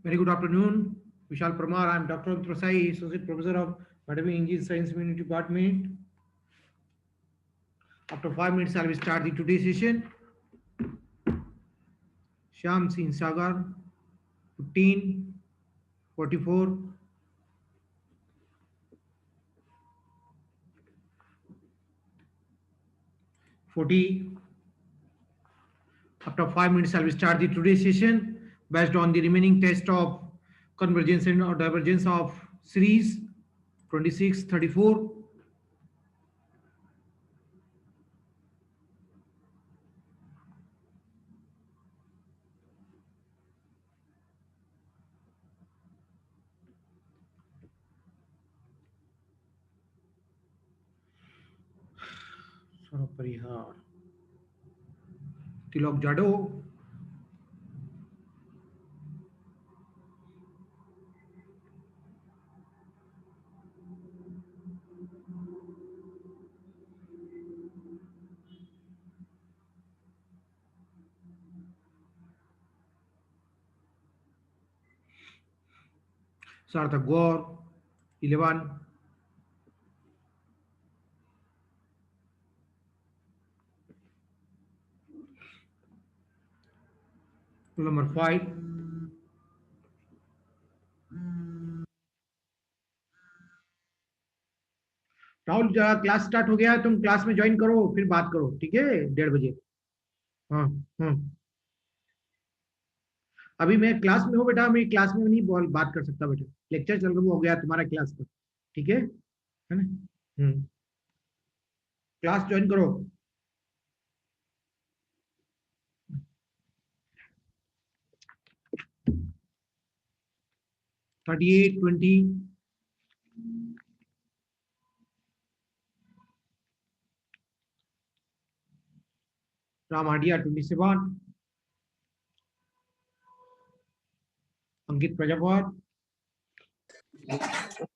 Very good afternoon. Vishal Parmar. I am Dr. Antrasai, Associate Professor of Mathematics Engineering Science Community Department. After 5 minutes, I will start the today's session. Sham Singh Sagar, 15, 44, 40. After 5 minutes, I will start the today's session based on the remaining test of convergence and or divergence of series 26, 34. Parihar. Tilok Jado. Sarthak Gaur, 11. Roll number 5. Rahul class start हो गया है, तुम class में join करो फिर बात करो, ठीक है? 1:30 बजे। हाँ। हाँ। अभी मैं क्लास में हूँ बेटा, मैं क्लास में नहीं बात कर सकता बेटा। लेक्चर चल रहा हो गया तुम्हारा क्लास का, ठीक है ना? क्लास ज्वाइन करो। 38, 20। रामाडिया 27। Ankit Prajapat.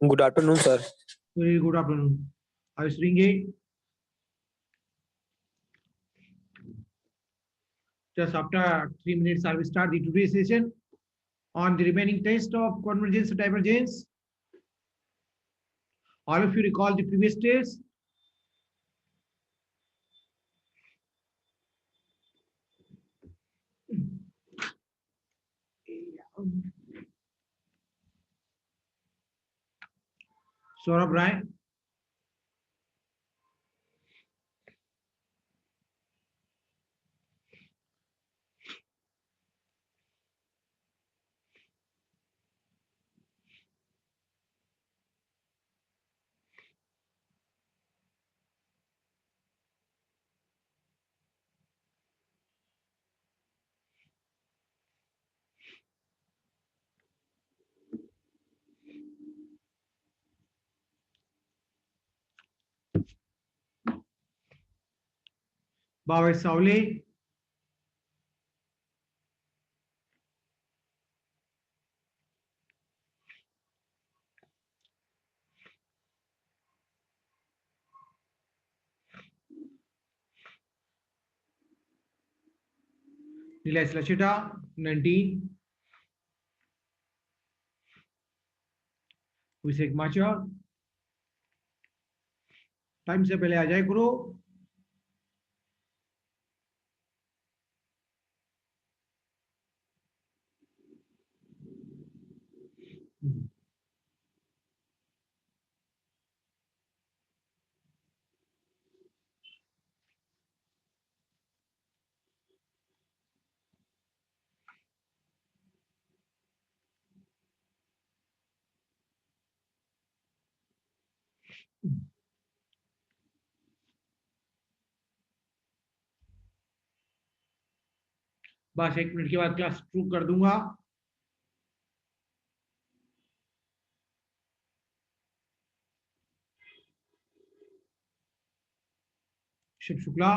Good afternoon, sir. Very good afternoon. Ayush Ringe. Just after 3 minutes, I will start the today's session on the remaining test of convergence and divergence. All of you recall the previous test. Saurabh Rai. Bhavesh Savle. Nilesh Lachita, 19. Abhishek Macha. Time से पहले आ जाए करो। बस 1 minute के बाद class शुरू कर दूंगा। Shiv Shukla.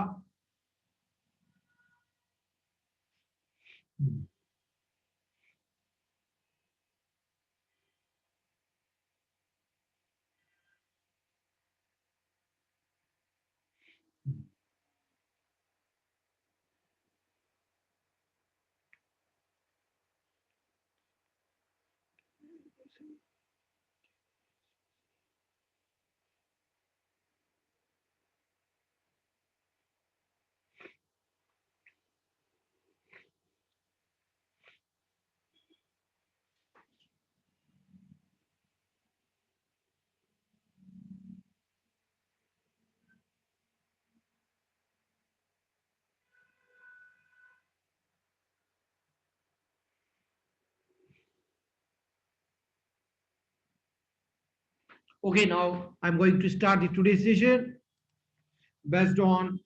Okay, now I'm going to start the today's session based on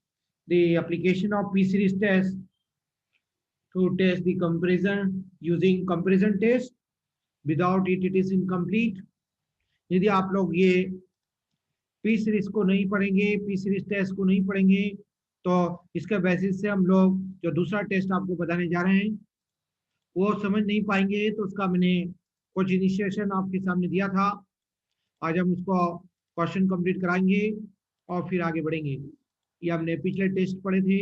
the application of P series test to test the comparison using comparison test. Without it, it is incomplete. यदि आप लोग ये P series को नहीं पढ़ेंगे, P series test को नहीं पढ़ेंगे, तो इसके बेसिस से हम लोग जो दूसरा टेस्ट आपको बताने जा रहे हैं वो समझ नहीं पाएंगे। तो उसका मैंने कुछ इनिशिएशन आपके सामने दिया था। आज हम उसको क्वेश्चन कंप्लीट कराएंगे और फिर आगे बढ़ेंगे। ये हमने पिछले टेस्ट पढ़े थे।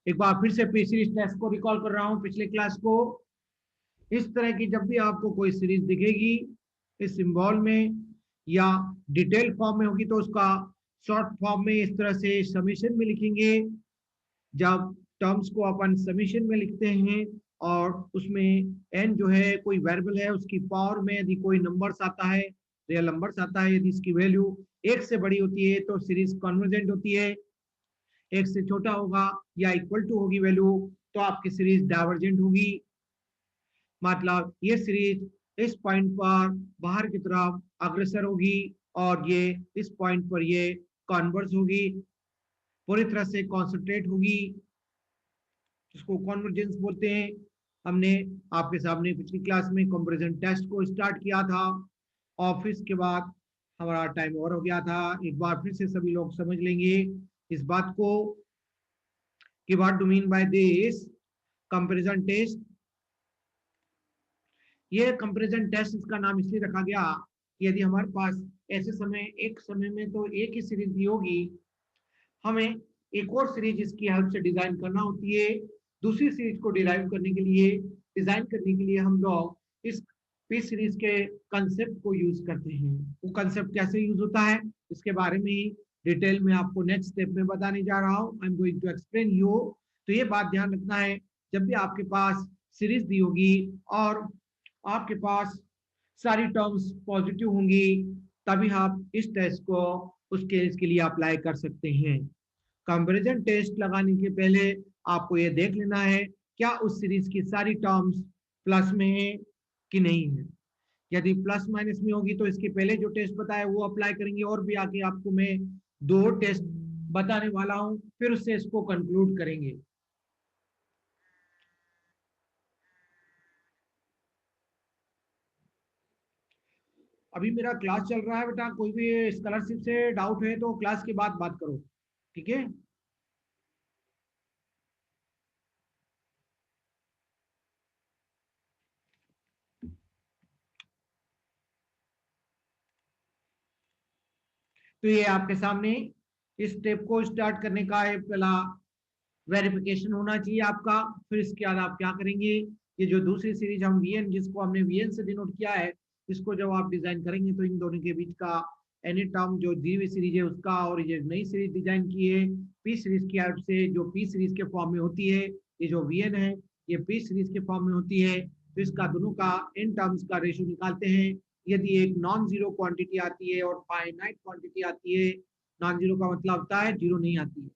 एक बार फिर से पी सीरीज टेस्ट को रिकॉल कर रहा हूं पिछले क्लास को। इस तरह की जब भी आपको कोई सीरीज दिखेगी इस सिंबल में या डिटेल फॉर्म में होगी तो उसका शॉर्ट फॉर्म में इस तरह से समेशन में लिखेंगे। जब टर्म्स को अपन समेशन में लिखते हैं और उसमें n जो है कोई वेरिएबल है उसकी पावर में यदि कोई नंबर्स आता है, रियल नंबर्स आता है, यदि इसकी वैल्यू 1 से बड़ी होती है तो सीरीज कन्वर्जेंट होती है। 1 से छोटा होगा या इक्वल टू होगी वैल्यू तो आपकी सीरीज डाइवर्जेंट होगी। मतलब ये सीरीज इस पॉइंट पर बाहर की तरफ अग्रसर होगी और ये इस पॉइंट पर ये कन्वर्ज होगी, पूरी तरह से कॉन्सेंट्रेट होगी, जिसको कॉन्वर्जेंस बोलते हैं। हमने आपके सामने पिछली क्लास में कंपैरिजन टेस्ट को स्टार्ट किया था और फिर इसके बाद हमारा टाइम ओवर हो गया था। एक बार फिर से सभी लोग समझ लेंगे इस बात को कि what do mean by this comparison test. ये कंपैरिजन टेस्ट इसका नाम इसलिए रखा गया कि यदि हमारे पास ऐसे समय एक समय में तो एक ही सीरीज दी होगी, हमें एक और सीरीज इसकी हेल्प से डिजाइन करना होती है। दूसरी सीरीज को डिराइव करने के लिए, डिजाइन करने के लिए हम लोग इस पी सीरीज के कंसेप्ट को यूज करते हैं। वो कंसेप्ट कैसे यूज होता है इसके बारे में डिटेल में आपको नेक्स्ट स्टेप में बताने जा रहा हूँ। I am going to explain you. तो ये बात ध्यान रखना है, जब भी आपके पास सीरीज दी होगी और आपके पास सारी टर्म्स पॉजिटिव होंगी तभी आप इस टेस्ट को उसके इसके लिए अप्लाई कर सकते हैं। कंपैरिजन टेस्ट लगाने के पहले आपको ये देख लेना है क्या उस सीरीज की सारी टर्म्स प्लस में है कि नहीं है। यदि प्लस माइनस में होगी तो इसके पहले जो टेस्ट बताया वो अप्लाई करेंगे और भी आगे आपको मैं 2 टेस्ट बताने वाला हूं, फिर उससे इसको कंक्लूड करेंगे। अभी मेरा क्लास चल रहा है बेटा, कोई भी स्कॉलरशिप से डाउट है तो क्लास के बाद बात करो, ठीक है। तो ये आपके सामने इस स्टेप को स्टार्ट करने का पहला वेरिफिकेशन होना चाहिए आपका। फिर इसके बाद आप क्या करेंगे, ये जो दूसरी सीरीज हम वीएन जिसको हमने वीएन से डिनोट किया है, इसको जब आप डिजाइन करेंगे तो इन दोनों के बीच का एनी टर्म जो दी हुई सीरीज है उसका और ये नई सीरीज डिजाइन की है पी सीरीज की हेल्प से जो पी सीरीज के फॉर्म में होती है, ये जो वीएन है ये पी सीरीज के फॉर्म में होती है। तो इसका दोनों का इन टर्म्स का रेशियो निकालते हैं। यदि एक नॉन जीरो क्वांटिटी आती है और फाइनाइट क्वांटिटी आती है, नॉन जीरो का मतलब होता है जीरो नहीं आती है,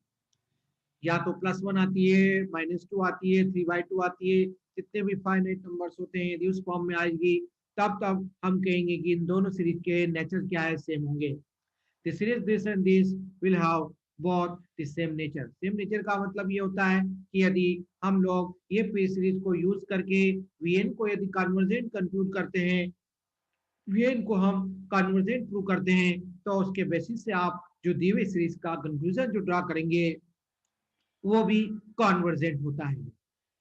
या तो +1 आती है, -2 आती है, 3/2 आती है, जितने भी फाइनाइट नंबर्स होते हैं यदि उस फॉर्म में आएगी तब हम कहेंगे कि इन दोनों सीरीज के नेचर क्या है, सेम होंगे। The series this and this will have both the same nature. Same nature का मतलब ये होता है कि यदि हम लोग ये पी सीरीज को यूज करके वीएन को यदि कन्वर्जेंट कंक्लूड करते हैं, वीएन को हम कन्वर्जेंट प्रूव करते हैं, तो उसके बेसिस से आप जो दी हुई सीरीज का कंक्लूजन जो ड्रा करेंगे वो भी कॉन्वर्जेंट होता है।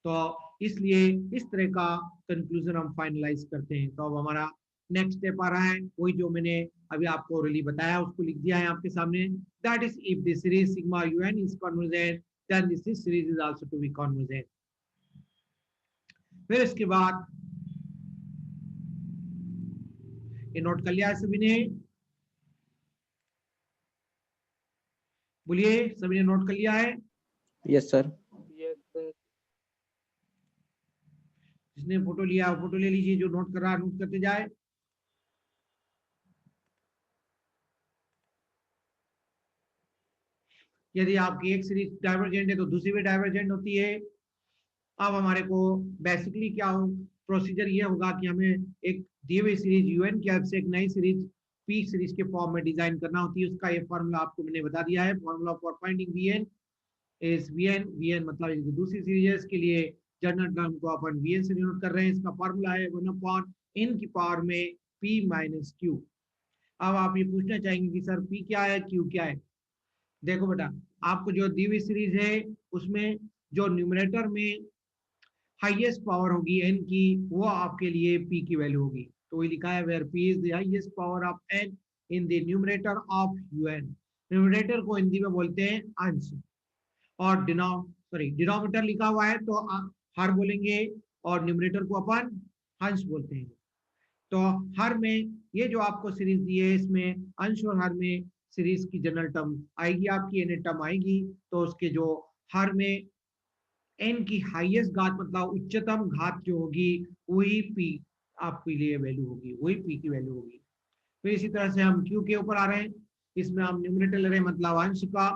तो इसलिए इस तरह का कंक्लूजन हम फाइनलाइज करते हैं। तो अब हमारा नेक्स्ट स्टेप आ रहा है, वही जो मैंने अभी आपको ऑलरेडी बताया उसको लिख दिया है आपके सामने। That is if this series sigma u n is convergent then this series is also to be convergent. फिर इसके बाद ये नोट कर लिया है सभी ने? बोलिए, सभी ने नोट कर लिया है? Yes sir. जिसने फोटो लिया फोटो ले लीजिए, जो नोट कर रहा है नोट करते जाए। यदि आपकी एक सीरीज डाइवर्जेंट है तो दूसरी भी डाइवर्जेंट होती है। अब हमारे को बेसिकली क्या हो, प्रोसीजर ये होगा कि हमें एक दी हुई सीरीज यूएन की हेल्प से एक नई सीरीज पी सीरीज के फॉर्म में डिजाइन करना होती है। उसका ये फॉर्मूला आपको मैंने बता दिया है। Formula for finding v n is v n मतलब दूसरी सीरीज है, इसके लिए जनरल टर्म को अपन वीएन से डिनोट कर रहे हैं। इसका फॉर्मूला है 1/n की पावर में p माइनस क्यू। अब आप ये पूछना चाहेंगे कि सर p क्या है, q क्या है? देखो बेटा, आपको जो दी हुई सीरीज है उसमें जो न्यूमरेटर में हाईएस्ट पावर होगी n की, वो आपके लिए p की वैल्यू होगी। तो वही लिखा है where p is the highest power of n in the numerator of un। Numerator को हिंदी में बोलते हैं अंश, और डिनोमिनेटर लिखा हुआ है तो हर बोलेंगे, और न्यूमरेटर को अपन अंश बोलते हैं। तो हर में ये जो आपको सीरीज दी है इसमें अंश और हर में सीरीज की जनरल टर्म आएगी, आपकी एन टर्म आएगी। तो उसके जो हर में एन की हाईएस्ट घात मतलब उच्चतम घात जो होगी वही पी आपके लिए वैल्यू होगी, वही पी की वैल्यू होगी। फिर इसी तरह से हम क्यू के ऊपर आ रहे हैं। इसमें हम न्यूमरेटर ले रहे हैं मतलब अंश का,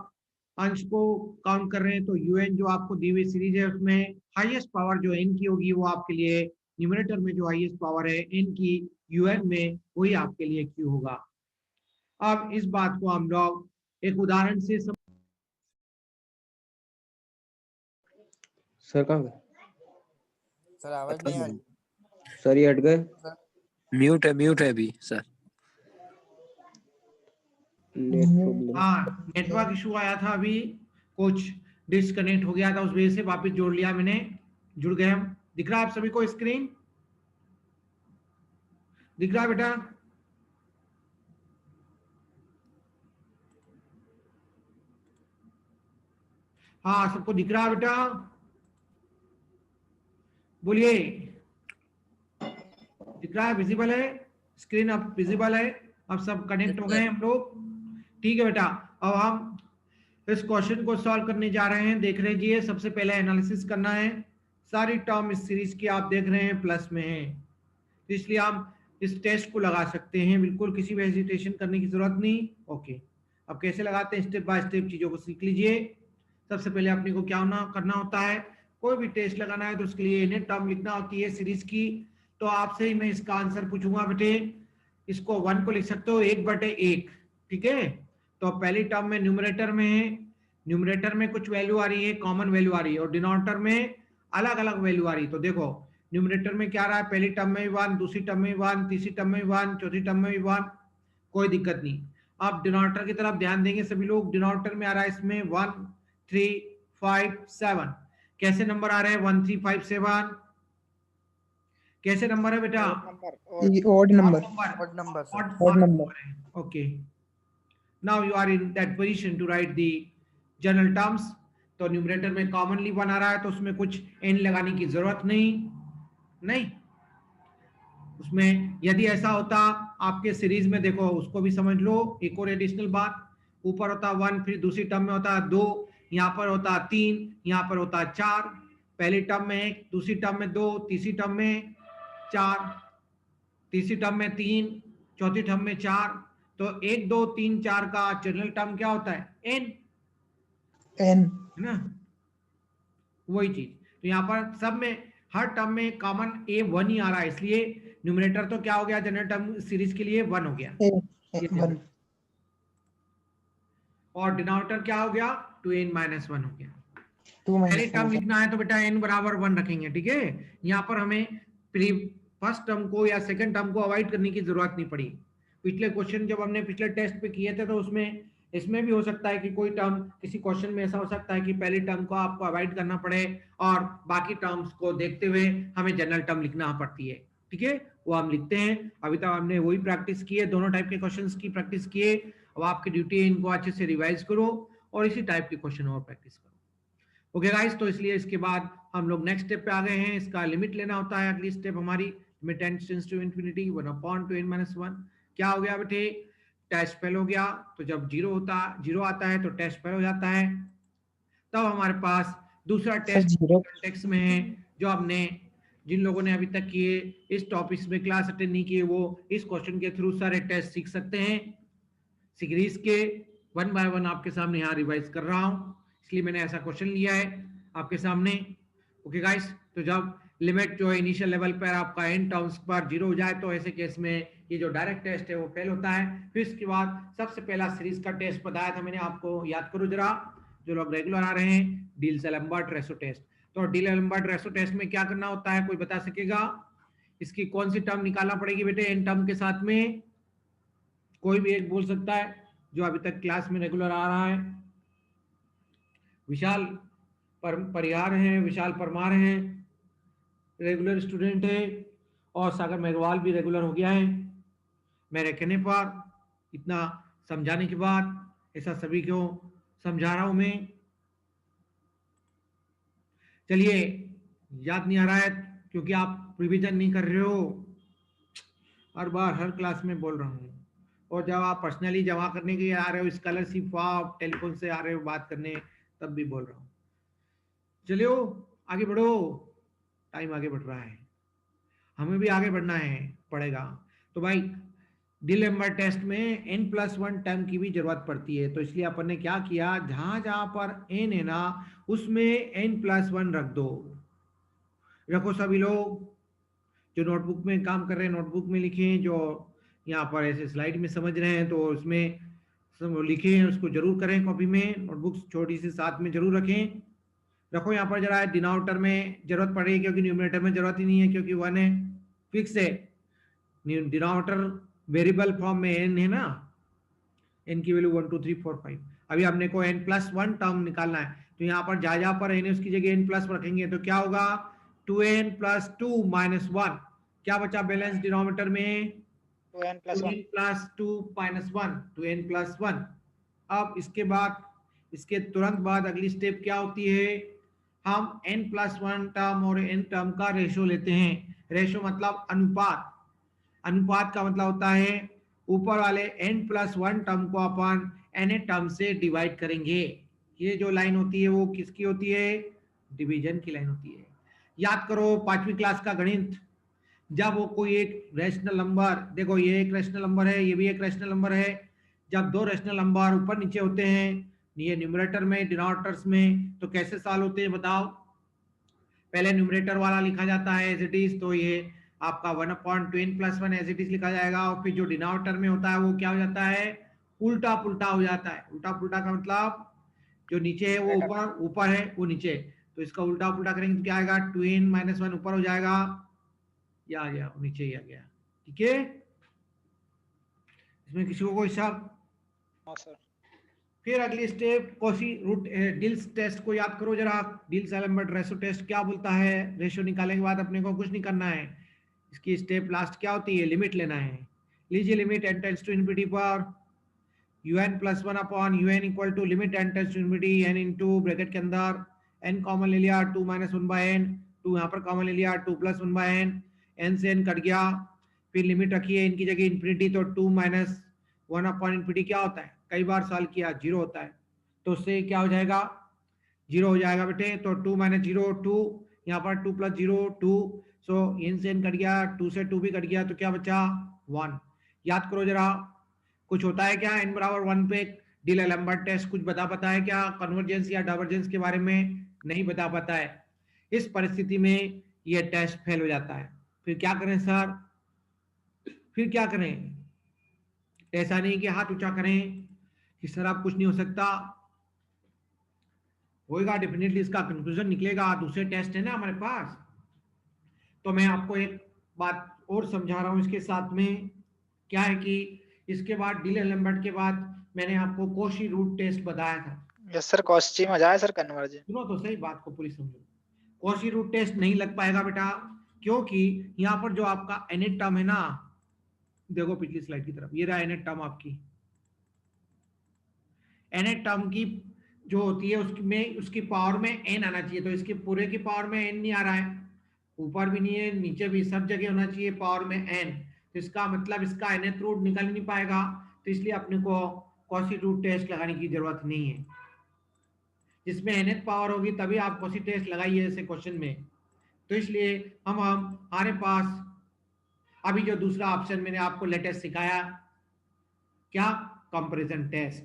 अंश को काउंट कर रहे हैं। तो यूएन जो आपको दी हुई सीरीज है उसमें हाईएस्ट पावर जो एन की होगी वो आपके लिए न्यूमरेटर में जो हाईएस्ट पावर है एन की यूएन में, वही आपके लिए क्यू होगा। अब इस बात को हम लोग एक उदाहरण से सर कहाँ गए? सर आवाज नहीं आ रही। सर ये हट गए। म्यूट है अभी सर। हाँ, नेटवर्क इशू आया था अभी, कुछ डिस्कनेक्ट हो गया था, उस वजह से वापस जोड़ लिया मैंने। जुड़ गए हम। दिख रहा है आप सभी को स्क्रीन? दिख रहा है बेटा? हाँ, सबको दिख रहा है बेटा? बोलिए, दिख रहा है? विजिबल है स्क्रीन? अब विजिबल है? अब सब कनेक्ट हो गए हम लोग? ठीक है बेटा, अब हम इस क्वेश्चन को सॉल्व करने जा रहे हैं। देख लीजिए, सबसे पहले एनालिसिस करना है। सारी टर्म इस सीरीज की आप देख रहे हैं प्लस में है, तो इसलिए हम इस टेस्ट को लगा सकते हैं, बिल्कुल किसी भी हेजिटेशन करने की जरूरत नहीं। ओके, अब कैसे लगाते हैं स्टेप बाय स्टेप चीजों को सीख लीजिए। सबसे पहले अपने को क्या करना होता है, कोई भी टेस्ट लगाना है तो उसके लिए इन्हें टर्म लिखना होती है सीरीज की। तो आपसे ही मैं इसका आंसर पूछूंगा बेटे, इसको 1 को लिख सकते हो 1/1, ठीक है। तो पहली टर्म में न्यूमरेटर में है, न्यूमरेटर में कुछ वैल्यू आ रही है, कॉमन वैल्यू आ रही है, और डिनोमिनेटर में अलग अलग वैल्यू आ रही है। तो देखो न्यूमरेटर में क्या रहा है, पहली टर्म में 1, दूसरी टर्म में 1, तीसरी टर्म में 1, चौथी टर्म में 1, कोई दिक्कत नहीं। अब डिनोमिनेटर की तरफ ध्यान देंगे सभी लोग। डिनोमिनेटर में आ रहा है इसमें 1, 3, 5, 7। कैसे नंबर आ रहे हैं 1, 3, 5, 7? कैसे नंबर है बेटा? odd number. Okay, now you are in that position to write the general terms। तो न्यूमरेटर में कॉमनली 1 आ रहा है तो उसमें कुछ n लगाने की जरूरत नहीं। उसमें यदि ऐसा होता आपके सीरीज में, देखो उसको भी समझ लो। एक और एडिशनल बात, ऊपर होता 1, फिर दूसरी टर्म में होता 2, यहाँ पर होता 3, यहाँ पर होता 4। पहली टर्म में 1, दूसरी टर्म में 2, तीसरी टर्म में 4, तीसरी टर्म में 3, चौथी टर्म में 4। तो 1, 2, 3, 4 का जनरल टर्म क्या होता है? n, है ना, वही चीज। तो यहाँ पर सब में हर टर्म में कॉमन A1 ही आ रहा है, इसलिए न्यूमरेटर तो क्या हो गया जनरल टर्म सीरीज के लिए 1 हो गया, और डिनोमिनेटर क्या हो गया 2n-1 हो गया। पहली टर्म लिखना है तो बेटा n बराबर 1 रखेंगे, ठीक है। यहाँ पर हमें फर्स्ट टर्म को या सेकंड टर्म को अवॉइड करने की जरूरत नहीं पड़ी। पिछले क्वेश्चन जब हमने पिछले टेस्ट पे किए थे तो उसमें इसमें भी हो सकता है कि कोई टर्म किसी क्वेश्चन में ऐसा हो सकता है कि पहली टर्म को आपको अवॉइड करना पड़े और बाकी टर्म्स को देखते हुए हमें जनरल टर्म लिखना पड़ती है, ठीक है। वो हम लिखते हैं। अभी तक हमने वही प्रैक्टिस की है, दोनों टाइप के क्वेश्चंस की प्रैक्टिस किए। अब आपकी ड्यूटी है इनको अच्छे से रिवाइज करो और इसी टाइप के क्वेश्चन और प्रैक्टिस करो। ओके गाइस, तो इसलिए इसके बाद हम लोग नेक्स्ट स्टेप पे आ गए हैं। इसका लिमिट लेना होता है। अगली स्टेप हमारी limit tends to infinity 1/2n-1। क्या हो गया बेटे, टेस्ट फेल हो गया। तो जब जीरो आता है तो टेस्ट फेल हो जाता है। तब हमारे पास दूसरा सर टेस्ट जीरो कॉन्टेक्स्ट में है, जो हमने जिन लोगों ने अभी तक किए इस टॉपिक्स में क्लास अटेंड नहीं किए वो इस क्वेश्चन के थ्रू सारे टेस्ट सीख सकते हैं। सीरीज के 1 बाय 1 आपके सामने यहाँ रिवाइज कर रहा हूँ, इसलिए मैंने ऐसा क्वेश्चन लिया है आपके सामने। ओके गाइस, तो जब लिमिट जो है इनिशियल लेवल पर आपका एन टर्म्स पर 0 हो जाए तो ऐसे केस में ये जो डायरेक्ट टेस्ट है वो फेल होता है। फिर इसके बाद सबसे पहला सीरीज का टेस्ट बताया था मैंने आपको, याद करो जरा, जो लोग रेगुलर आ रहे हैं, डिल-सेलेम्बर्ट रेशो टेस्ट। तो डिल-सेलेम्बर्ट रेशो टेस्ट में क्या करना होता है, कोई बता सकेगा? इसकी कौन सी टर्म निकालना पड़ेगी बेटे एन टर्म के साथ में? कोई भी एक बोल सकता है जो अभी तक क्लास में रेगुलर आ रहा है। विशाल परिहार है, विशाल परमार है, रेगुलर स्टूडेंट है, और सागर मेघवाल भी रेगुलर हो गया है। मेरे कहने पर, इतना समझाने के बाद, ऐसा सभी को समझा रहा हूं मैं। चलिए, याद नहीं आ रहा है क्योंकि आप रिवीजन नहीं कर रहे हो, हर बार हर क्लास में बोल रहा हूँ। और जब आप पर्सनली जमा करने के लिए आ रहे हो, स्कॉलरशिप आप टेलीफोन से आ रहे हो बात करने, तब भी बोल रहा हूँ। चलिए आगे बढ़ो, टाइम आगे बढ़ रहा है, हमें भी आगे बढ़ना है, पड़ेगा। तो भाई डिल-सेलेम्बर्ट टेस्ट में n+1 टर्म की भी जरूरत पड़ती है, तो इसलिए अपन ने क्या किया, जहां जहां पर n है ना उसमें n+1 रख दो। रखो सभी लोग, जो नोटबुक में काम कर रहे हैं नोटबुक में लिखें, जो यहाँ पर ऐसे स्लाइड में समझ रहे हैं तो उसमें सब लिखें, उसको जरूर करें कॉपी में, नोटबुक छोटी सी साथ में जरूर रखें। रखो यहाँ पर जरा, डिनोमिनेटर में जरूरत पड़ेगी क्योंकि न्यूमरेटर में जरूरत ही नहीं है, क्योंकि 1 है, फिक्स है। डिनोमिनेटर वेरिएबल फॉर्म में n है ना, n की वैल्यू 1 2 3 4 5। अभी हमने को n+1 टर्म निकालना है, तो यहाँ पर जहाँ जहाँ पर n है उसकी जगह n+ रखेंगे तो क्या होगा, 2n + 2 - 1। क्या बचा बैलेंस डिनोमिनेटर में, 2n + 1 2n + 2 - 1, 2n + 1। अब इसके बाद, इसके तुरंत बाद अगली स्टेप क्या होती है, हम n+1 टर्म और n टर्म का रेशो लेते हैं। रेशो मतलब अनुपात। अनुपात का मतलब होता है ऊपर वाले n+1 टर्म को अपन n टर्म से डिवाइड करेंगे। ये जो लाइन होती है वो किसकी होती है, डिवीजन की लाइन होती है। याद करो 5वीं क्लास का गणित, जब वो कोई एक रैशनल नंबर, देखो ये एक रैशनल नंबर है, ये भी एक रैशनल नंबर है, जब दो रैशनल नंबर ऊपर नीचे होते हैं, ये न्यूमरेटर में डिनोमिनेटर्स में, तो कैसे सॉल्व होते हैं बताओ? पहले न्यूमरेटर वाला लिखा जाता है एज इट इज, तो ये आपका 1/2n + 1 एज इट इज लिखा जाएगा, और फिर जो डिनोमिनेटर में होता है वो क्या हो जाता है, उल्टा पुल्टा हो जाता है। उल्टा पुल्टा का मतलब जो नीचे है वो ऊपर, ऊपर है वो नीचे, तो इसका उल्टा पुल्टा करेंगे तो क्या आएगा, 2n - 1 ऊपर हो जाएगा, या आ गया नीचे ही आ गया। ठीक है, इसमें किसी को कोई शक? हाँ सर। फिर अगली स्टेप कॉशी रूट डिल्स टेस्ट को याद करो जरा। डिल-सेलेम्बर्ट रेशो टेस्ट क्या बोलता है, रेशो निकालने के बाद अपने को कुछ नहीं करना है, इसकी स्टेप लास्ट क्या होती है, लिमिट लेना है। लीजिए limit n tends to infinity पर un + 1/un = limit n tends to infinity n into bracket के अंदर n कॉमन ले लिया, 2 - 1/n, 2 यहाँ पर कॉमन ले लिया, 2 + 1/n, n से n कट गया, फिर लिमिट रखिए n की जगह इन्फिनिटी, तो 2 - 1/∞ क्या होता है, कई बार सॉल्व किया 0 होता है, तो उससे क्या हो जाएगा, 0 हो जाएगा बेटे। तो 2 - 0 2, यहाँ पर 2 + 0 2, सो n से n कट गया, 2 से 2 भी कट गया, तो क्या बचा 1। याद करो जरा, कुछ होता है क्या n = 1 पे डिल-सेलेम्बर्ट टेस्ट कुछ बता पाता है क्या, कन्वर्जेंस या डाइवर्जेंस के बारे में नहीं बता पाता है। इस परिस्थिति में ये टेस्ट फेल हो जाता है। फिर क्या करें सर, फिर क्या करें? ऐसा नहीं कि हाथ ऊंचा करें कि सर आप कुछ नहीं हो सकता, होएगा डेफिनेटली, इसका कंक्लूजन निकलेगा, दूसरे टेस्ट है ना हमारे पास। तो मैं आपको एक बात और समझा रहा हूं इसके साथ में, क्या है कि इसके बाद डिल-सेलेम्बर्ट के बाद मैंने आपको कॉशी रूट टेस्ट बताया था। यस सर, कॉची में जाए सर कन्वर्जन। सुनो तो सही बात को पूरी समझो। कॉशी रूट टेस्ट नहीं लग पाएगा बेटा, क्योंकि यहाँ पर जो आपका nth टर्म है ना, देखो पिछली स्लाइड की तरफ, ये रहा nth टर्म आपकी, nth टर्म की जो होती है उसमें उसकी पावर में n आना चाहिए, तो इसके पूरे की पावर में n नहीं आ रहा है, ऊपर भी नहीं है नीचे भी, सब जगह होना चाहिए पावर में n, तो इसका मतलब इसका nth रूट निकल नहीं पाएगा, तो इसलिए अपने को कॉशी रूट टेस्ट लगाने की जरूरत नहीं है। जिसमें nth पावर होगी तभी आप कॉशी टेस्ट लगाइए ऐसे क्वेश्चन में। तो इसलिए हम हमारे पास अभी जो दूसरा ऑप्शन मैंने आपको लेटेस्ट सिखाया, क्या, कंपैरिजन टेस्ट।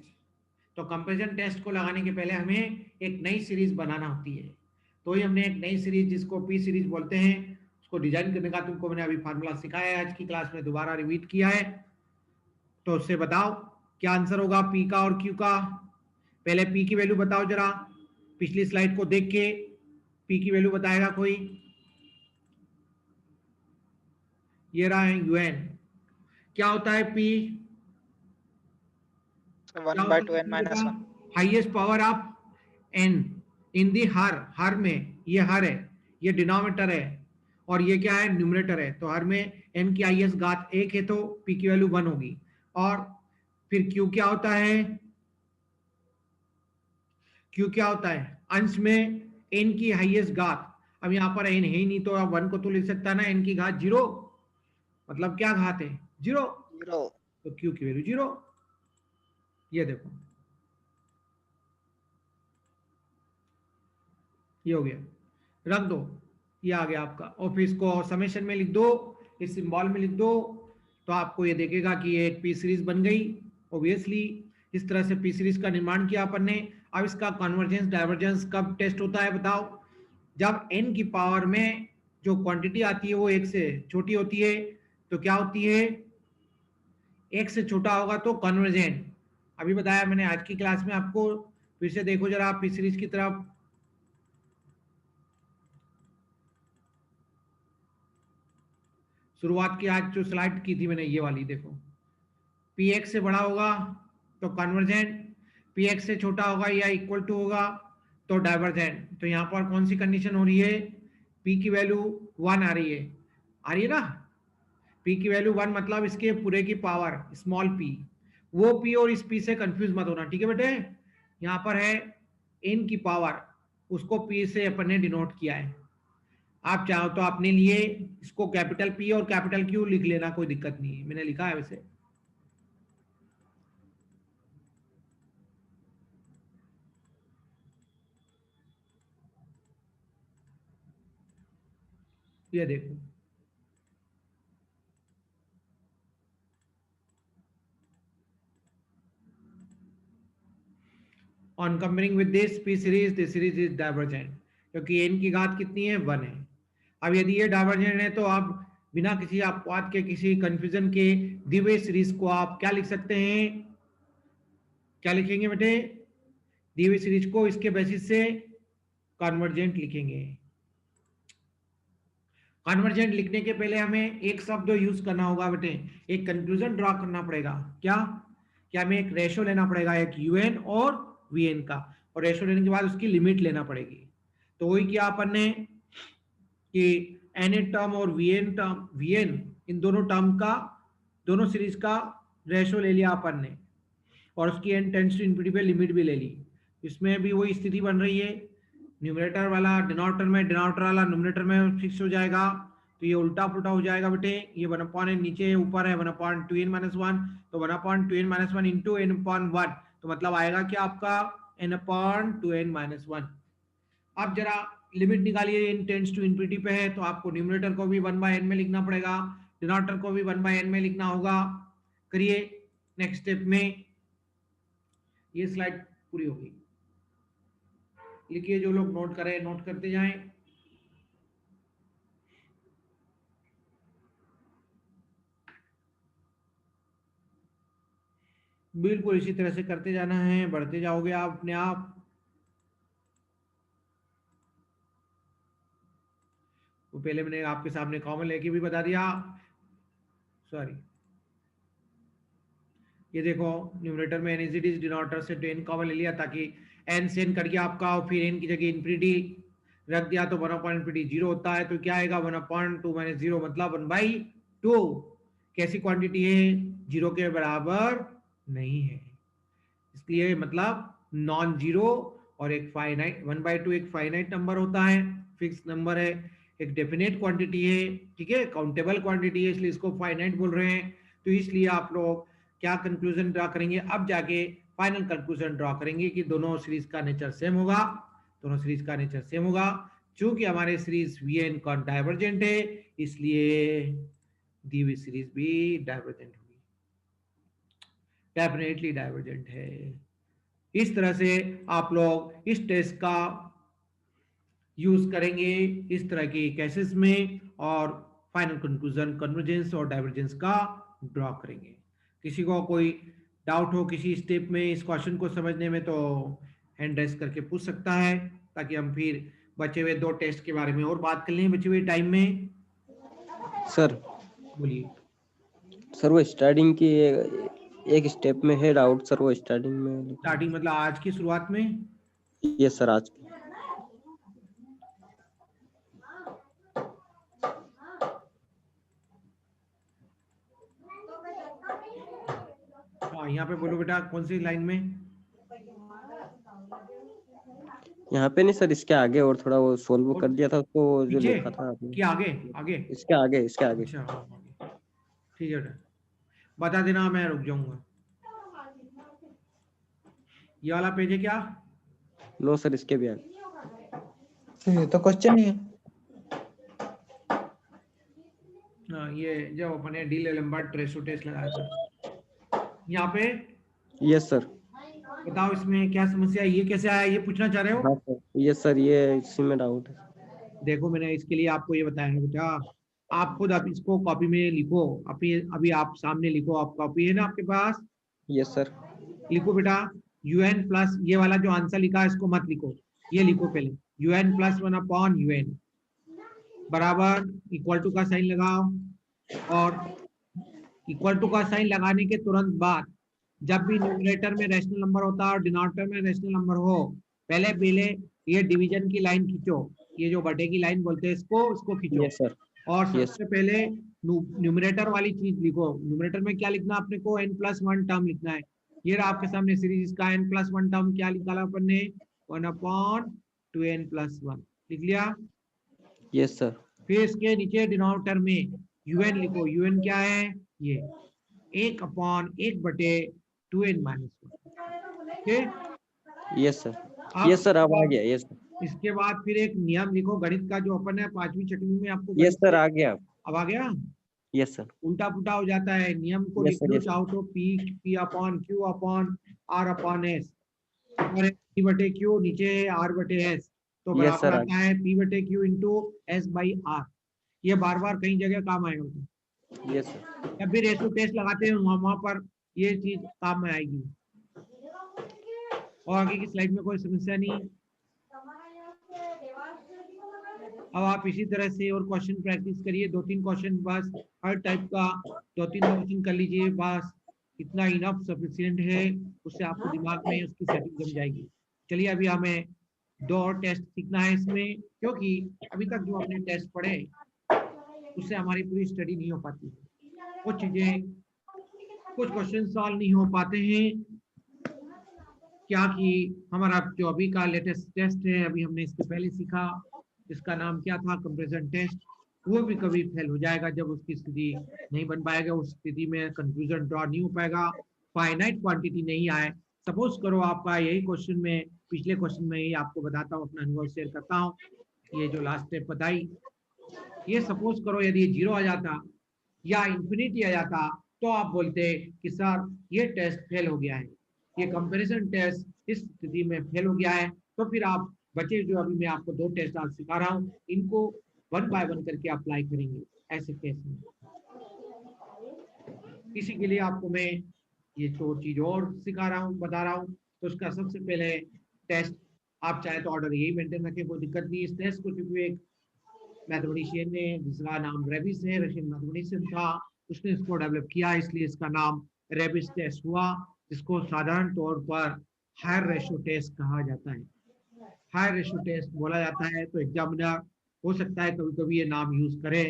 तो कंपैरिजन टेस्ट को लगाने के पहले हमें एक नई सीरीज बनाना होती है, तो ही हमने एक नई सीरीज जिसको पी सीरीज बोलते हैं उसको डिजाइन करने का तुमको मैंने अभी फार्मूला सिखाया है, आज की क्लास में दोबारा रिपीट किया है। तो उससे बताओ क्या आंसर होगा पी का और क्यू का। पहले पी की वैल्यू बताओ जरा, पिछली स्लाइड को देख के पी की वैल्यू बताएगा कोई। ये रहा है यूएन। क्या होता है P? 1/2n-1 highest power of n इन दी हर में, ये हर है, ये डिनोमिनेटर है और ये क्या है, न्यूमरेटर है। तो हर में n की हाईएस्ट घात 1 है तो p की वैल्यू 1 होगी। और फिर q क्या होता है? q क्या होता है? अंश में n की हाईएस्ट घात, अब यहाँ पर n है ही नहीं तो आप 1 को तो लिख सकता है ना, n की घात 0, मतलब क्या घात है, 0, तो q की वैल्यू 0। ये देखो ये हो गया, रख दो, ये आ गया आपका, और फिर इसको समेशन में लिख दो, इस सिंबल में लिख दो, तो आपको ये देखेगा कि ये एक पी सीरीज बन गई। ऑब्वियसली इस तरह से पी सीरीज का निर्माण किया अपन ने। अब इसका कन्वर्जेंस डाइवर्जेंस कब टेस्ट होता है बताओ? जब n की पावर में जो क्वांटिटी आती है वो 1 से छोटी होती है, तो क्या होती है, 1 से छोटा होगा तो कन्वर्जेंट। अभी बताया मैंने आज की क्लास में आपको, फिर से देखो जरा पी सीरीज की तरफ। शुरुआत की आज जो स्लाइड की थी मैंने ये वाली देखो, पी एक्स से बड़ा होगा तो कन्वर्जेंट, पी एक्स से छोटा होगा या इक्वल टू होगा तो डाइवर्जेंट। तो यहाँ पर कौन सी कंडीशन हो रही है, पी की वैल्यू 1 आ रही है ना, पी की वैल्यू 1 मतलब इसके पूरे की पावर स्मॉल पी, वो पी और इस पी से कंफ्यूज मत होना, ठीक है बेटे। यहाँ पर है n की पावर, उसको पी से अपन ने डिनोट किया है। आप चाहो तो अपने लिए इसको कैपिटल पी और कैपिटल क्यू लिख लेना, कोई दिक्कत नहीं है, मैंने लिखा है वैसे। ये देखो on comparing with this P series, this series is divergent, क्योंकि n की घात कितनी है, 1 है। अब यदि ये डाइवर्जेंट है तो आप बिना किसी अपवाद के, किसी कंफ्यूजन के, दी हुई सीरीज को आप क्या लिख सकते हैं, क्या लिखेंगे बेटे, दी हुई सीरीज को इसके बेसिस से कन्वर्जेंट लिखेंगे। कन्वर्जेंट लिखने के पहले हमें एक शब्द यूज करना होगा बेटे, एक कंक्लूजन ड्रॉ करना पड़ेगा। क्या हमें एक रेशो लेना पड़ेगा, एक यूएन और वीएन का, और रेशो लेने के बाद उसकी लिमिट लेना पड़ेगी। तो वही किया अपन ने कि एन टर्म और वीएन इन दोनों टर्म का, दोनों सीरीज का रेशो ले लिया अपन ने, और उसकी एन टेंड्स टू इनफिनिटी पे लिमिट भी ले ली। इसमें भी वही स्थिति बन रही है, न्यूमरेटर वाला डिनोमिनेटर में, डिनोमिनेटर वाला न्यूमरेटर में फिक्स हो जाएगा, तो ये उल्टा पुल्टा हो जाएगा बेटे। ये 1/n नीचे ऊपर है 1/2n-1, तो 1/2n-1 इंटू n/1, तो मतलब आएगा कि आपका n/2n-1। अब जरा लिमिट निकालिए, n टेंड्स टू इनफिनिटी पे है तो आपको न्यूमरेटर को भी 1/n में लिखना पड़ेगा, डिनोमिनेटर को भी 1/n में लिखना होगा। करिए नेक्स्ट स्टेप में, ये स्लाइड पूरी होगी, लिखिए, जो लोग नोट करें नोट करते जाएं। बिल्कुल इसी तरह से करते जाना है, बढ़ते जाओगे आप अपने आप। वो पहले मैंने आपके सामने कॉमन लेके भी बता दिया, सॉरी। ये देखो न्यूमरेटर में n is it is, denominator से n कॉमन ले लिया ताकि n से n करके आपका, और फिर n की जगह इन्फिनिटी रख दिया तो 1/∞ 0 होता है, तो क्या आएगा 1/2 - 0 मतलब 1/2। कैसी क्वांटिटी है, 0 के बराबर नहीं है, इसलिए मतलब नॉन जीरो और एक फाइनाइट, 1/2 एक फाइनाइट नंबर होता है, फिक्स नंबर है, एक डेफिनेट क्वांटिटी है, ठीक है, काउंटेबल क्वांटिटी है, इसलिए इसको फाइनाइट बोल रहे हैं। तो इसलिए आप लोग क्या कंक्लूजन ड्रा करेंगे, अब जाके फाइनल कंक्लूजन ड्रा करेंगे कि दोनों सीरीज का नेचर सेम होगा, दोनों सीरीज का नेचर सेम होगा। चूंकि हमारे सीरीज Vn का डाइवर्जेंट है, इसलिए दी हुई सीरीज भी डाइवर्जेंट होगी, डेफिनेटली डाइवर्जेंट है। इस तरह से आप लोग इस टेस्ट का यूज करेंगे इस तरह के केसेस में, और फाइनल कंक्लूजन कन्वर्जेंस और डाइवर्जेंस का ड्रॉ करेंगे। किसी को कोई डाउट हो किसी स्टेप में इस क्वेश्चन को समझने में, तो हैंड रेस करके पूछ सकता है, ताकि हम फिर बचे हुए 2 टेस्ट के बारे में और बात कर लें बचे हुए टाइम में। सर बोलिए। सर वो स्टार्टिंग की एक स्टेप में है डाउट सर, वो स्टार्टिंग में। स्टार्टिंग मतलब आज की शुरुआत में? यस सर, आज की। हाँ, यहाँ पे बोलो बेटा, कौन सी लाइन में? यहाँ पे नहीं सर, इसके आगे और थोड़ा वो सोल्व कर दिया था उसको, जो पीछे लिखा था आपने। कि आगे? आगे, इसके आगे, इसके आगे। अच्छा आगे। ठीक है बेटा, बता देना, मैं रुक जाऊंगा। ये वाला पेज है क्या? नो सर, इसके भी आगे। ये तो क्वेश्चन ही है। हाँ, ये जब अपने डी लेम्बर्ट रेशो टेस्ट लगाया था यहाँ पे। Yes sir. बताओ इसमें क्या समस्या है, ये कैसे आया, ये पूछना चाह रहे हो? हाँ सर, यस सर, ये इसी में डाउट है। देखो, मैंने इसके लिए आपको ये बताया है बेटा, आप खुद आप इसको कॉपी में लिखो। अभी अभी आप सामने लिखो, आप कॉपी है ना आपके पास? Yes sir. लिखो बेटा, UN प्लस, ये वाला जो आंसर लिखा है इसको मत लिखो, ये लिखो पहले, UN + 1/UN बराबर इक्वल टू का साइन लगाओ, और इक्वल टू का साइन लगाने के तुरंत बाद जब भी न्यूमरेटर में रैशनल नंबर होता है और डिनोमिनेटर में रैशनल नंबर हो, पहले ये डिवीजन की लाइन खींचो, ये जो बटे की लाइन बोलते हैं इसको खींचो। Yes sir. और सबसे पहले न्यूमरेटर वाली चीज लिखो। न्यूमरेटर में क्या लिखना आपने को, n+1 टर्म लिखना है। ये रहा आपके सामने सीरीज का n+1 टर्म, क्या निकाला अपन ने, 1/2n+1 लिख लिया। Yes sir. फिर इसके नीचे डिनोमिनेटर में UN लिखो, UN क्या है, ये 1/1/2n-1। ठीक, यस सर। यस सर, अब आ गया। Yes sir. इसके बाद फिर एक नियम लिखो गणित का, जो अपन है 5वीं 6वीं में आपको। यस सर, आ गया। अब आ गया? Yes sir. उल्टा पुल्टा हो जाता है, नियम को Yes, लिख sir, लो yes, चाहो तो P/Q/R/S, ऊपर है P/Q, नीचे है R/S, तो Yes, बराबर sir, आता है P/Q × S/R। ये बार बार कई जगह काम आएगा तो। Yes sir. जब भी रेशो टेस्ट लगाते हैं वहां पर ये चीज काम में आएगी। और आगे की स्लाइड में कोई समस्या नहीं। अब आप इसी तरह से और क्वेश्चन प्रैक्टिस करिए, 2-3 क्वेश्चन बस, हर टाइप का 2-3 क्वेश्चन कर लीजिए, बस इतना इनफ सफिशिएंट है, उससे आपको दिमाग में उसकी सेटिंग बन जाएगी। चलिए, अभी हमें 2 और टेस्ट सीखना है इसमें, क्योंकि अभी तक जो हमने टेस्ट पढ़े उससे हमारी पूरी स्टडी नहीं हो पाती। कुछ चीजें, कुछ क्वेश्चन सॉल्व नहीं हो पाते हैं, क्या कि हमारा जो अभी का लेटेस्ट टेस्ट है, अभी हमने इसके पहले सीखा, इसका नाम क्या था, कंपैरिजन टेस्ट, वो भी कभी फेल हो जाएगा जब उसकी स्थिति नहीं बन पाएगा, उस स्थिति में कंक्लूजन ड्रॉ नहीं हो पाएगा, फाइनाइट क्वांटिटी नहीं आए। सपोज करो आपका यही क्वेश्चन में, पिछले क्वेश्चन में ही आपको बताता हूँ, अपना अनुभव शेयर करता हूँ, ये जो लास्ट स्टेप बताई, ये सपोज करो यदि 0 आ जाता या इंफिनिटी आ जाता, तो आप बोलते कि सर ये टेस्ट फेल हो गया है, ये कंपैरिजन टेस्ट इस स्थिति में फेल हो गया है। तो फिर आप बचे जो अभी मैं आपको 2 टेस्ट आज सिखा रहा हूँ, इनको 1 बाय 1 करके अप्लाई करेंगे ऐसे केस में। इसी के लिए आपको मैं ये 2 चीज और सिखा रहा हूँ, बता रहा हूँ। तो उसका सबसे पहले टेस्ट, आप चाहे तो ऑर्डर यही मेंटेन रखें, कोई दिक्कत नहीं। इस टेस्ट को क्योंकि एक मैथमेटिशियन ने, जिसका नाम रेबिस है, रशियन मैथमेटिशियन था, उसने इसको डेवलप किया, इसलिए इसका नाम रेबिस टेस्ट हुआ, जिसको साधारण तौर पर हायर रेशो टेस्ट कहा जाता है। हायर रेशो टेस्ट बोला जाता है। तो एग्जामिनर हो सकता है कभी कभी ये नाम यूज करे,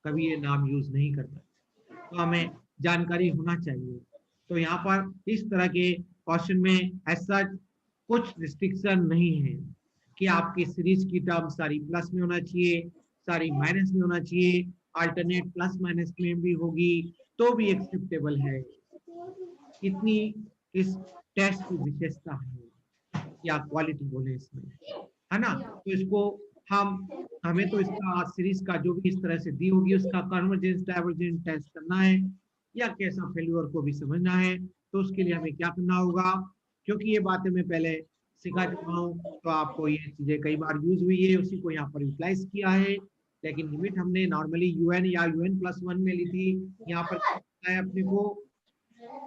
कभी ये नाम यूज नहीं करता, तो हमें जानकारी होना चाहिए। तो यहाँ पर इस तरह के क्वेश्चन में ऐसा कुछ रिस्ट्रिक्शन नहीं है कि आपकी सीरीज की टर्म सारी प्लस में होना चाहिए, सारी माइनस में होना चाहिए, अल्टरनेट प्लस माइनस में भी होगी तो भी एक्सेप्टेबल है। इतनी इस टेस्ट की विशेषता है या क्वालिटी बोले इसमें, है ना। तो इसको हमें तो इसका सीरीज का जो भी इस तरह से दी होगी उसका कन्वर्जेंस डाइवर्जेंस टेस्ट करना है या कैसा फेल्यूर को भी समझना है। तो उसके लिए हमें क्या करना होगा, क्योंकि ये बातें मैं पहले सिखा चुका हूँ तो आपको ये चीजें कई बार यूज हुई है, उसी को यहाँ पर यूटिलाइज किया है। लेकिन लिमिट हमने नॉर्मली UN या UN+1 में ली थी। यहाँ पर क्या है अपने को,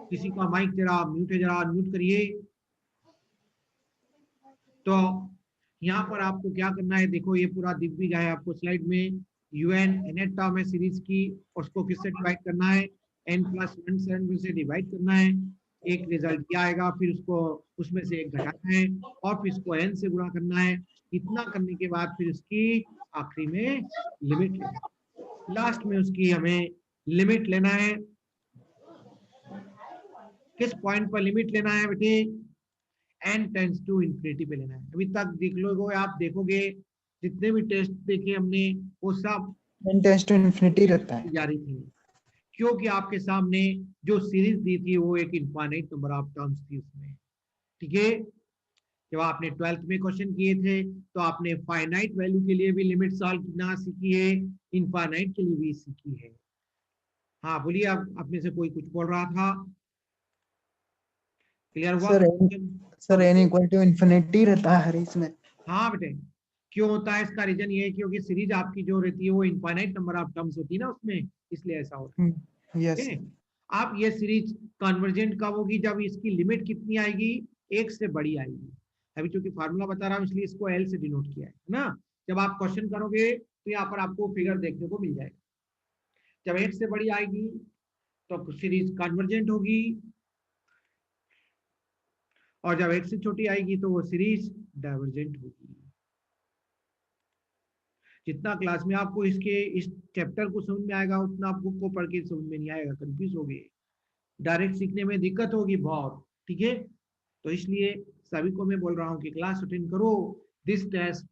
किसी का माइक जरा म्यूट है, जरा म्यूट करिए। तो यहाँ पर आपको क्या करना है, देखो ये पूरा दिख भी गया है आपको स्लाइड में। UN nth टर्म है सीरीज की, और उसको किससे डिवाइड करना है, n+1 से डिवाइड करना है। एक रिजल्ट क्या आएगा, फिर उसको उसमें से एक घटाना है और फिर इसको n से गुणा करना है। इतना करने के बाद फिर उसकी आखिरी में लिमिट लेना है। लास्ट में उसकी हमें लिमिट लेना है। किस पॉइंट पर लिमिट लेना है बेटे, n टेंड्स टू इंफिनिटी पे लेना है। अभी तक देख लो, आप देखोगे जितने भी टेस्ट देखे हमने वो सब n टेंड्स टू इंफिनिटी रहता है, जारी थी, क्योंकि आपके सामने जो सीरीज दी थी वो एक इनफाइनाइट नंबर ऑफ टर्म्स थी उसमें। ठीक है, जब आपने 12th में क्वेश्चन किए थे तो आपने फाइनाइट वैल्यू के लिए भी लिमिट सॉल्व करना सीखी है, इनफाइनाइट के लिए भी सीखी है। हाँ बोलिए, आप में से कोई कुछ बोल रहा था, क्लियर हुआ? Sir n equal to infinity रहता है इसमें। हाँ बेटे, क्यों होता है इसका रीजन ये है क्योंकि सीरीज आपकी जो रहती है वो इनफाइनाइट नंबर ऑफ टर्म्स होती है ना उसमें, इसलिए ऐसा होता है। यस। आप ये सीरीज कन्वर्जेंट कब होगी, जब इसकी लिमिट कितनी आएगी, एक से बड़ी आएगी। अभी चूंकि फार्मूला बता रहा हूँ इसलिए इसको L से डिनोट किया है ना। जब आप क्वेश्चन करोगे तो यहाँ पर आपको फिगर देखने को मिल जाएगा। जब एक से बड़ी आएगी तो सीरीज कन्वर्जेंट होगी, और जब एक से छोटी आएगी तो वो सीरीज डाइवर्जेंट होगी। जितना क्लास में आपको इस चैप्टर को समझ में आएगा उतना आप बुक को पढ़ के समझ में नहीं आएगा, कंफ्यूज हो गए, डायरेक्ट सीखने में दिक्कत होगी बहुत। ठीक है, तो इसलिए सभी को मैं बोल रहा हूँ कि क्लास अटेंड करो। दिस टेस्ट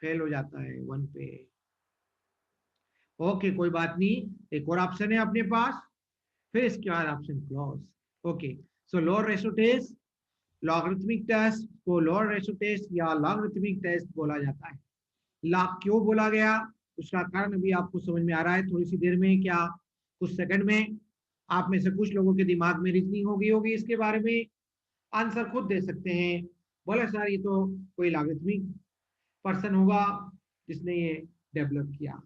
फेल हो जाता है 1 पे। ओके, कोई बात नहीं, एक और ऑप्शन है अपने पास, फिर इसके बाद option close. Okay, so lower ratio test, logarithmic test को लोअर रेशियो टेस्ट या लॉगरिथमिक टेस्ट बोला जाता है। क्यों बोला गया उसका कारण अभी आपको समझ में आ रहा है थोड़ी सी देर में, क्या कुछ सेकंड में। आप में से कुछ लोगों के दिमाग में रीजनिंग होगी इसके बारे में, आंसर खुद दे सकते हैं। बोले सर ये तो कोई लॉगरिथमिक पर्सन होगा जिसने ये डेवलप किया।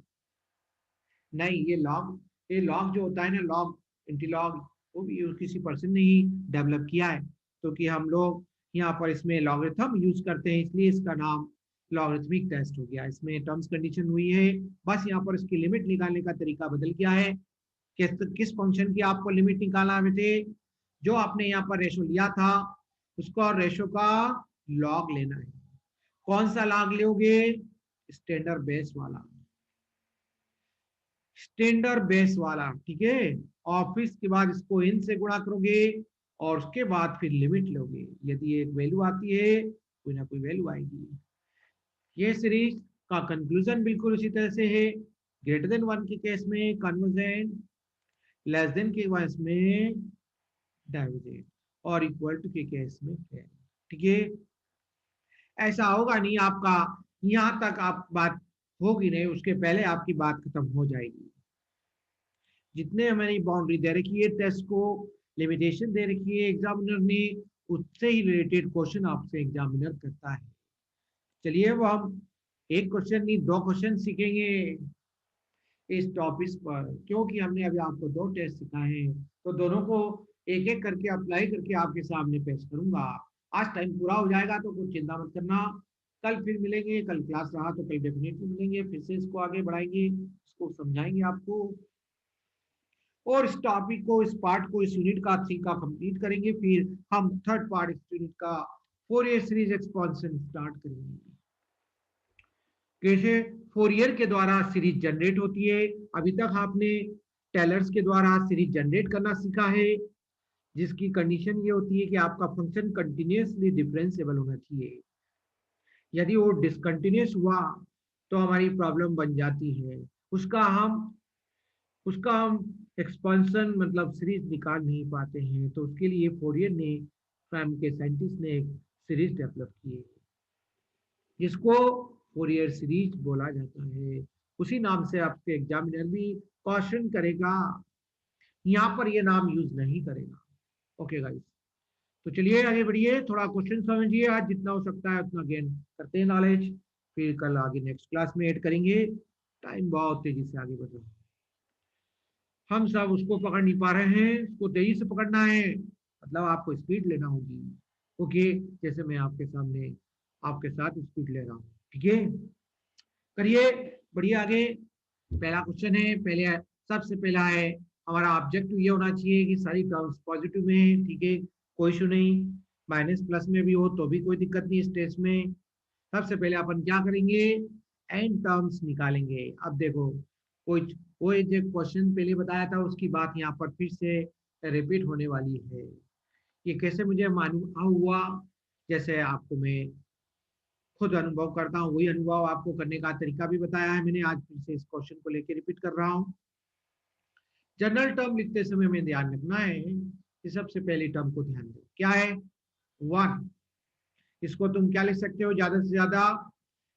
नहीं, ये लॉग जो होता है ना, लॉग एंटीलॉग, वो भी किसी पर्सन ने ही डेवलप किया है। तो कि हम लोग यहाँ पर इसमें लॉगरिथम यूज करते हैं इसलिए इसका नाम लॉगरिथमिक टेस्ट हो गया। इसमें टर्म्स कंडीशन हुई है, बस यहाँ पर इसकी लिमिट निकालने का तरीका बदल गया है। किस फंक्शन की आपको लिमिट निकालना बेटे, जो आपने यहाँ पर रेशो लिया था उसको रेशो का लॉग लेना है। कौन सा लॉग लोगे, स्टैंडर्ड बेस वाला, स्टैंडर्ड बेस वाला। ठीक है, और फिर इसके बाद इसको इन से गुणा करोगे और उसके बाद फिर लिमिट लोगे। यदि एक वैल्यू आती है कोई ना कोई वैल्यू आएगी। ये सीरीज का कंक्लूजन बिल्कुल उसी तरह से है। ग्रेटर देन 1 के केस में कन्वर्जेंट, लेस देन के केस में डाइवर्जेंट, और इक्वल टू के केस में फेल। ठीक है, ऐसा होगा नहीं आपका यहाँ तक आप बात होगी नहीं, उसके पहले आपकी बात खत्म हो जाएगी। जितने हमारी बाउंड्री दे रखी है टेस्ट को, लिमिटेशन दे रखी है एग्जामिनर ने, उससे ही रिलेटेड क्वेश्चन आपसे एग्जामिनर करता है। चलिए अब हम एक क्वेश्चन नहीं 2 क्वेश्चन सीखेंगे इस टॉपिक पर, क्योंकि हमने अभी आपको 2 टेस्ट सिखाए हैं तो दोनों को एक एक करके अप्लाई करके आपके सामने पेश करूंगा। आज टाइम पूरा हो जाएगा तो कुछ चिंता मत करना, कल फिर मिलेंगे। कल क्लास रहा तो कल डेफिनेटली मिलेंगे, फिर से इसको आगे बढ़ाएंगे, इसको समझाएंगे आपको, और इस टॉपिक को, इस पार्ट को, इस यूनिट का 3 का कंप्लीट करेंगे। फिर हम थर्ड पार्ट इस यूनिट का फोरियर सीरीज एक्सपेंशन स्टार्ट करेंगे। कैसे फोरियर के द्वारा सीरीज जनरेट होती है। अभी तक आपने टेलर्स के द्वारा सीरीज जनरेट करना सीखा है, जिसकी कंडीशन ये होती है कि आपका फंक्शन कंटिन्यूसली डिफरेंशिएबल होना चाहिए। यदि वो डिसकंटिन्यूस हुआ तो हमारी प्रॉब्लम बन जाती है। उसका हम एक्सपेंशन मतलब सीरीज निकाल नहीं पाते हैं। तो उसके लिए फोरियर ने, फ्राम के साइंटिस्ट ने एक सीरीज डेवलप की है जिसको फोरियर सीरीज बोला जाता है। उसी नाम से आपके एग्जामिनर भी क्वेश्चन करेगा, यहाँ पर ये नाम यूज नहीं करेगा। ओके गाइस, तो चलिए आगे बढ़िए, थोड़ा क्वेश्चन समझिए, आज जितना हो सकता है उतना गेन करते हैं नॉलेज, फिर कल आगे नेक्स्ट क्लास में ऐड करेंगे। टाइम बहुत तेजी से आगे बढ़ रहा है, हम सब उसको पकड़ नहीं पा रहे हैं। उसको तेजी से पकड़ना है, मतलब आपको स्पीड लेना होगी। ओके, जैसे मैं आपके सामने आपके साथ स्पीड ले रहा हूँ, ठीक है। करिए बढ़िए आगे। पहला क्वेश्चन है, पहले सबसे पहला है हमारा ऑब्जेक्टिव ये होना चाहिए कि सारी टर्म्स पॉजिटिव में है, ठीक है, कोई इशू नहीं। माइनस प्लस में भी हो तो भी कोई दिक्कत नहीं इस टेस्ट में। सबसे पहले अपन क्या करेंगे, एन टर्म्स निकालेंगे। अब देखो, कोई वो जो क्वेश्चन पहले बताया था उसकी बात यहाँ पर फिर से रिपीट होने वाली है। ये कैसे मुझे मालूम हुआ, जैसे आपको मैं खुद अनुभव करता हूँ, वही अनुभव आपको करने का तरीका भी बताया है मैंने। आज फिर से इस क्वेश्चन को लेकर रिपीट कर रहा हूँ। जनरल टर्म लिखते समय में ध्यान रखना है कि सबसे पहली टर्म को ध्यान दो, क्या है, 1। इसको तुम क्या लिख सकते हो, ज्यादा से ज्यादा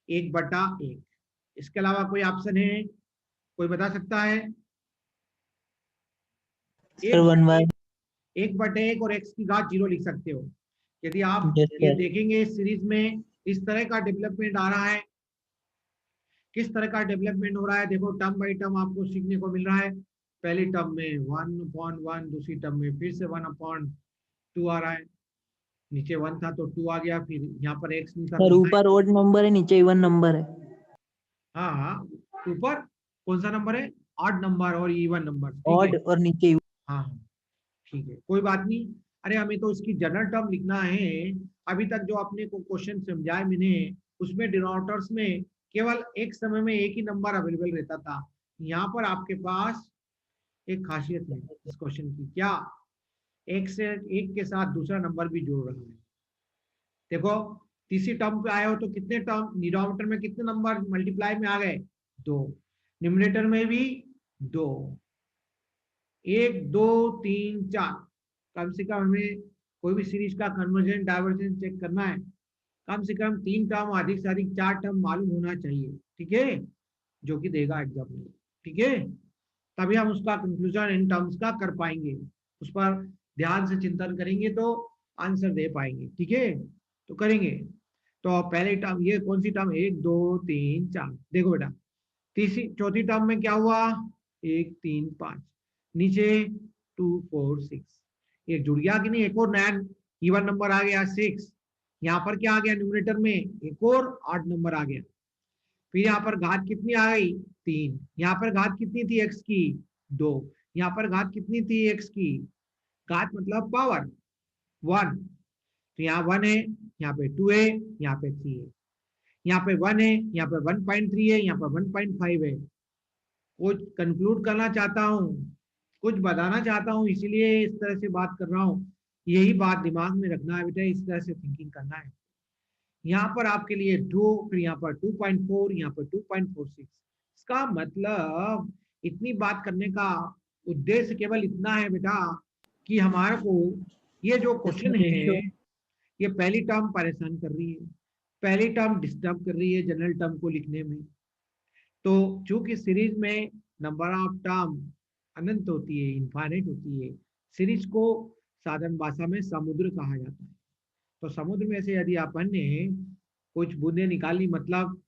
1/1। इसके अलावा कोई ऑप्शन है, कोई बता सकता है? सर 1/1। 1/1 और x की घात 0 लिख सकते हो। यदि आप यस ये सर। देखेंगे इस सीरीज में इस तरह का डेवलपमेंट आ रहा है। किस तरह का डेवलपमेंट हो रहा है, देखो टर्म बाई टर्म आपको सीखने को मिल रहा है। पहली टर्म में 1/1, दूसरी टर्म में फिर से 1/2 आ रहा है। नीचे 1 था तो 2 आ गया, फिर यहाँ पर x नहीं था सर तो ऊपर ओड नंबर है, नीचे इवन नंबर है। हाँ हाँ, ऊपर कौन सा नंबर है, ऑड नंबर और इवन नंबर, ठीक है। ओड और नीचे even। हाँ हाँ ठीक है, कोई बात नहीं। अरे हमें तो इसकी जनरल टर्म लिखना है। अभी तक जो अपने को क्वेश्चन समझाए मैंने, उसमें डिनोमिनेटर्स में केवल एक समय में एक ही नंबर अवेलेबल रहता था। यहाँ पर आपके पास एक खासियत है इस क्वेश्चन की, क्या, एक से एक के साथ दूसरा नंबर भी जोड़ रहा है। देखो तीसरी टर्म पे आए हो तो कितने टर्म डिनोमिनेटर में कितने नंबर मल्टीप्लाई में आ गए, 2। न्यूमरेटर में भी 2, 1 2 3 4। कम से कम हमें कोई भी सीरीज का कन्वर्जेंस डाइवर्जेंस चेक करना है, कम से कम 3 टर्म, अधिक से अधिक 4 टर्म मालूम होना चाहिए, ठीक है, जो कि देगा एग्जाम में, ठीक है। तभी हम उसका कंक्लूजन इन टर्म्स का कर पाएंगे, उस पर ध्यान से चिंतन करेंगे तो आंसर दे पाएंगे, ठीक है। तो करेंगे, तो पहले टर्म ये कौन सी टर्म, 1 2 3 4, देखो बेटा तीसरी चौथी टर्म में क्या हुआ, 1 3 5, नीचे 2 4 6, एक जुड़ गया कि नहीं, एक और नया इवन नंबर आ गया 6। यहाँ पर क्या आ गया, न्यूमरेटर में एक और 8 नंबर आ गया। फिर यहाँ पर घात कितनी आ गई, 3। यहाँ पर घात कितनी थी x की, 2। यहाँ पर घात कितनी थी x की, घात मतलब पावर 1। तो यहाँ 1 है, यहाँ पे 2 है, यहाँ पे 3 है, यहाँ पे 1 है, यहाँ पे 1.3 है, यहाँ पे 1.5 है। कुछ कंक्लूड करना चाहता हूँ, कुछ बताना चाहता हूँ, इसीलिए इस तरह से बात कर रहा हूँ। यही बात दिमाग में रखना है बेटा, इस तरह से थिंकिंग करना है। यहाँ पर आपके लिए 2, फिर यहाँ पर 2.4, यहाँ पर 2.46। इसका मतलब इतनी बात करने का उद्देश्य केवल इतना है बेटा कि हमारे को ये जो क्वेश्चन है, ये पहली टर्म परेशान कर रही है, पहली टर्म डिस्टर्ब कर रही है जनरल टर्म को लिखने में। तो चूंकि सीरीज में नंबर ऑफ टर्म अनंत होती है, इनफाइनाइट होती है, सीरीज को साधारण भाषा में समुद्र कहा जाता है। तो समुद्र में से यदि अपन ने कुछ बूंदे निकालनी, मतलब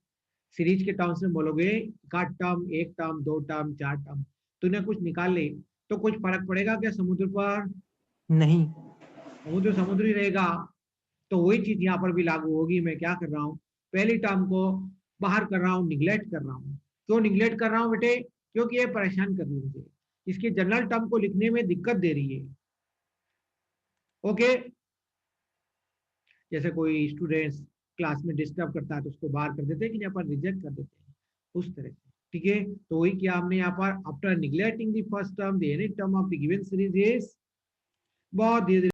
सीरीज के टर्म्स में बोलोगे, का टर्म, एक टर्म, 2 टर्म, 4 टर्म, तूने कुछ निकाल ले तो कुछ फर्क पड़ेगा क्या समुद्र पर? नहीं। समुद्र समुद्र ही रहेगा। तो वही चीज यहाँ पर भी लागू होगी। मैं क्या कर रहा हूँ, पहली टर्म को बाहर कर रहा हूँ, निग्लेक्ट कर रहा हूँ। क्यों निग्लेक्ट कर रहा हूँ बेटे, क्योंकि ये परेशान कर रही है मुझे, इसकी जनरल टर्म को लिखने में दिक्कत दे रही है। ओके, जैसे कोई स्टूडेंट्स क्लास में डिस्टर्ब करता है तो उसको बाहर कर देते हैं कि यहाँ पर रिजेक्ट कर देते हैं, उस तरह से, ठीक है। तो वही किया हमने यहाँ पर, after neglecting the first term the unit term of the given series is बहुत धीरे